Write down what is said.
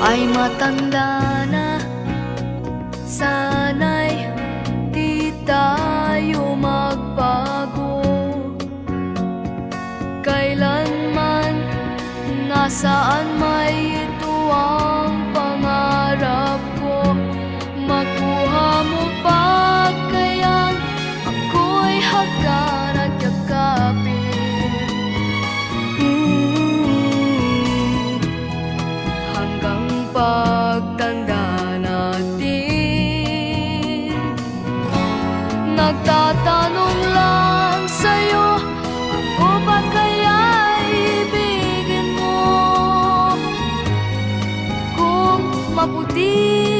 ay matanda na. Sana'y di tayo magbago. Kailanman, nasaan may ito ang pangarap ko. Makuha mo pa kayang ako'y hagkan at yakapin. Hanggang pagtanda natin, nagtatanong lang sa'yo, ako ba kaya ibigin mo? Kung maputi